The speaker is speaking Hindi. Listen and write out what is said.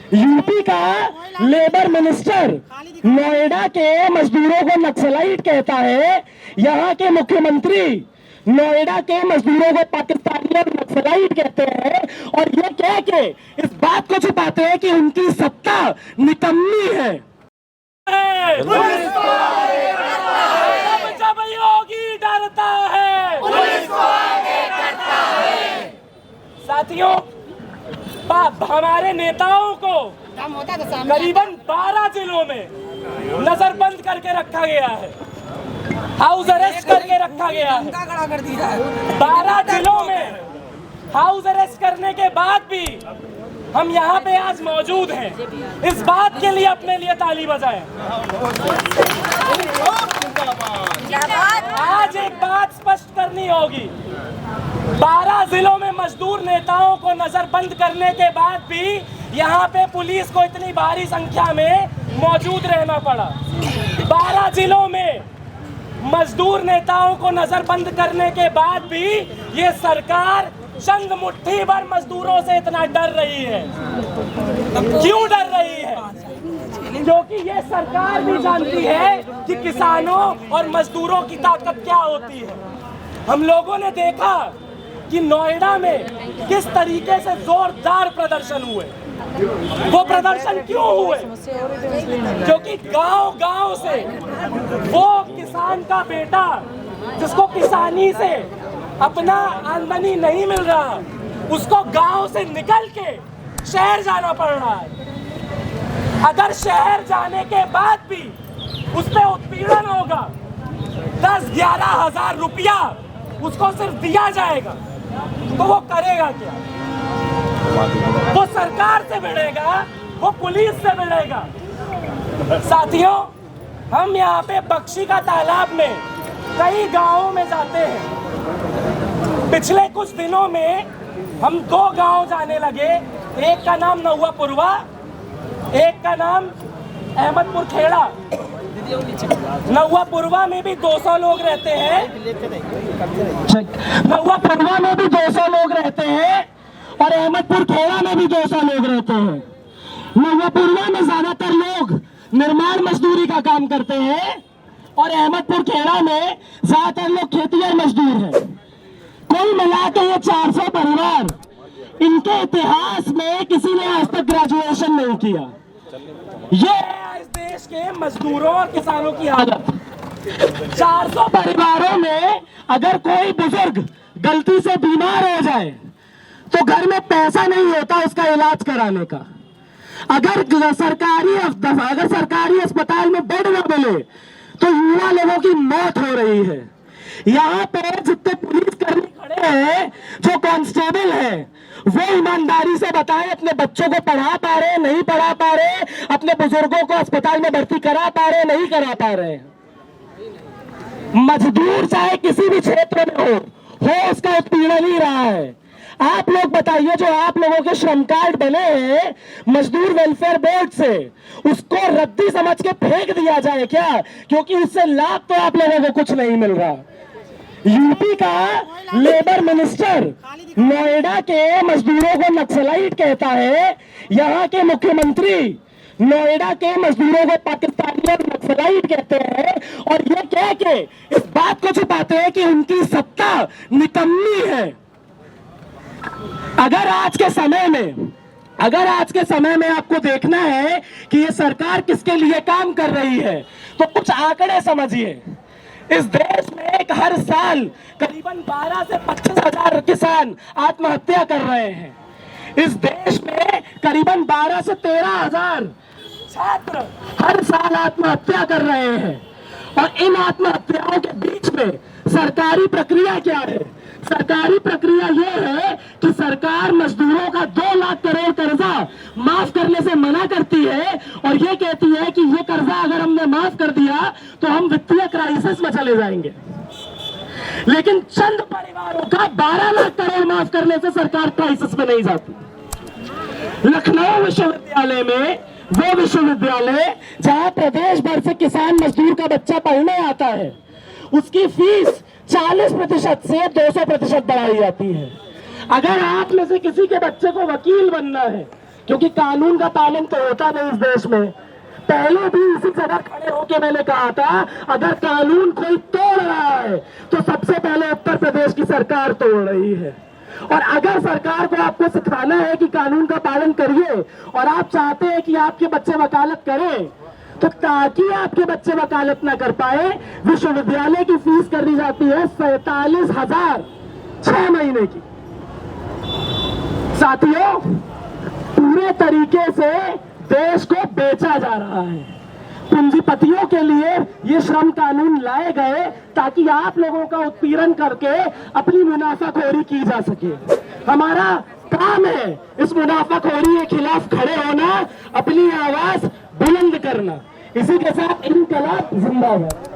यूपी का लेबर मिनिस्टर नोएडा के मजदूरों को नक्सलाइट कहता है। यहाँ के मुख्यमंत्री नोएडा के मजदूरों को पाकिस्तानी और नक्सलाइट कहते हैं, और ये कह के इस बात को छुपाते हैं कि उनकी सत्ता निकम्मी है। जब योगी डरता है, पुलिस को आगे करता है। साथियों, हमारे नेताओं को करीबन 12 जिलों में नजरबंद करके रखा गया है, हाउस अरेस्ट करके रखा गया है। 12 जिलों में हाउस अरेस्ट करने के बाद भी हम यहाँ पे आज मौजूद हैं। इस बात के लिए अपने लिए ताली बजाएं। आज एक बात स्पष्ट करनी होगी, 12 जिलों में मजदूर नेताओं को नजरबंद करने के बाद भी यहाँ पे पुलिस को इतनी भारी संख्या में मौजूद रहना पड़ा। 12 जिलों में मजदूर नेताओं को नजरबंद करने के बाद भी ये सरकार चंद मुट्ठी भर मजदूरों से इतना डर रही है। क्यों डर रही है? क्योंकि ये सरकार भी जानती है कि किसानों और मजदूरों की ताकत क्या होती है। हम लोगों ने देखा कि नोएडा में किस तरीके से जोरदार प्रदर्शन हुए। वो प्रदर्शन क्यों हुए? क्योंकि गांव-गांव से वो किसान का बेटा जिसको किसानी से अपना आमदनी नहीं मिल रहा, उसको गांव से निकल के शहर जाना पड़ रहा है। अगर शहर जाने के बाद भी उस पे उत्पीड़न होगा, 10-11 हजार रुपया उसको सिर्फ दिया जाएगा, तो वो करेगा क्या? वो सरकार से भिड़ेगा, वो पुलिस से भिड़ेगा। साथियों, हम यहाँ पे बख्शी का तालाब में कई गांवों में जाते हैं। पिछले कुछ दिनों में हम 2 गांव जाने लगे। एक का नाम नौवापुरवा, एक का नाम अहमदपुर खेड़ा। नौवापुरवा में भी 200 लोग रहते हैं। नौवापुरवा में भी 200 लोग रहते हैं और अहमदपुर खेड़ा में भी 200 लोग रहते हैं। नौवापुरवा में ज्यादातर लोग निर्माण मजदूरी का काम करते हैं और अहमदपुर खेड़ा में ज्यादातर लोग खेती और मजदूर हैं। कुल मिला के ये 400 परिवार, इनके इतिहास में किसी ने आज तक ग्रेजुएशन नहीं किया। ये है इस देश के मजदूरों और किसानों की हालत। 400 परिवारों में अगर कोई बुजुर्ग गलती से बीमार हो जाए तो घर में पैसा नहीं होता उसका इलाज कराने का। अगर सरकारी अस्पताल में बेड न मिले तो युवा लोगों की मौत हो रही है। यहाँ पे जितने पुलिसकर्मी खड़े हैं, जो कांस्टेबल हैं, वो ईमानदारी से बताएं अपने बच्चों को पढ़ा पा रहे, नहीं पढ़ा पा रहे, अपने बुजुर्गों को अस्पताल में भर्ती करा पा रहे, नहीं करा पा रहे। मजदूर चाहे किसी भी क्षेत्र में हो उसका उत्पीड़न ही रहा है। आप लोग बताइए, जो आप लोगों के श्रम कार्ड बने हैं मजदूर वेलफेयर बोर्ड से, उसको रद्दी समझ के फेंक दिया जाए क्या? क्योंकि उससे लाभ तो आप लोगों को कुछ नहीं मिल रहा। यूपी का लेबर मिनिस्टर नोएडा के मजदूरों को नक्सलाइट कहता है। यहाँ के मुख्यमंत्री नोएडा के मजदूरों को पाकिस्तानी और नक्सलाइट कहते हैं, और ये कह के इस बात को छुपाते हैं कि उनकी सत्ता निकम्मी है। अगर आज के समय में आपको देखना है कि ये सरकार किसके लिए काम कर रही है, तो कुछ आंकड़े समझिए। इस देश में हर साल करीबन 12 से 25 हजार किसान आत्महत्या कर रहे हैं। इस देश में करीबन 12 से 13 हजार छात्र हर साल आत्महत्या कर रहे हैं, और इन आत्महत्याओं के बीच में सरकारी प्रक्रिया क्या है? सरकारी प्रक्रिया यह है कि सरकार मजदूरों का 2 लाख करोड़ कर्जा माफ करने से मना करती है, और ये कहती है कि ये कर्जा अगर हमने माफ कर दिया तो हम वित्तीय क्राइसिस में चले जाएंगे। लेकिन चंद परिवारों का 12 लाख करोड़ माफ करने से सरकार क्राइसिस में नहीं जाती। लखनऊ विश्वविद्यालय में, वो विश्वविद्यालय जहां प्रदेश भर से किसान मजदूर का बच्चा पढ़ने आता है, उसकी फीस 40% से 200% बढ़ाई जाती है। अगर आप में से किसी के बच्चे को वकील बनना है क्योंकि कानून का पालन तो होता नहीं इस देश में। पहले भी इसी जगह खड़े होकर मैंने कहा था, अगर कानून कोई तोड़ रहा है तो सबसे पहले उत्तर प्रदेश की सरकार तोड़ रही है। और अगर सरकार को आपको सिखाना है कि कानून का पालन करिए और आप चाहते हैं कि आपके बच्चे वकालत करें, तो ताकि आपके बच्चे वकालत ना कर पाए, विश्वविद्यालय की फीस कर दी जाती है 47,000 6 महीने की। साथियों, पूरे तरीके से देश को बेचा जा रहा है। पूंजीपतियों के लिए ये श्रम कानून लाए गए ताकि आप लोगों का उत्पीड़न करके अपनी मुनाफाखोरी की जा सके। हमारा काम है इस मुनाफाखोरी के खिलाफ खड़े होना, अपनी आवाज बुलंद करना। इसी के साथ इनकलाब जिंदाबाद।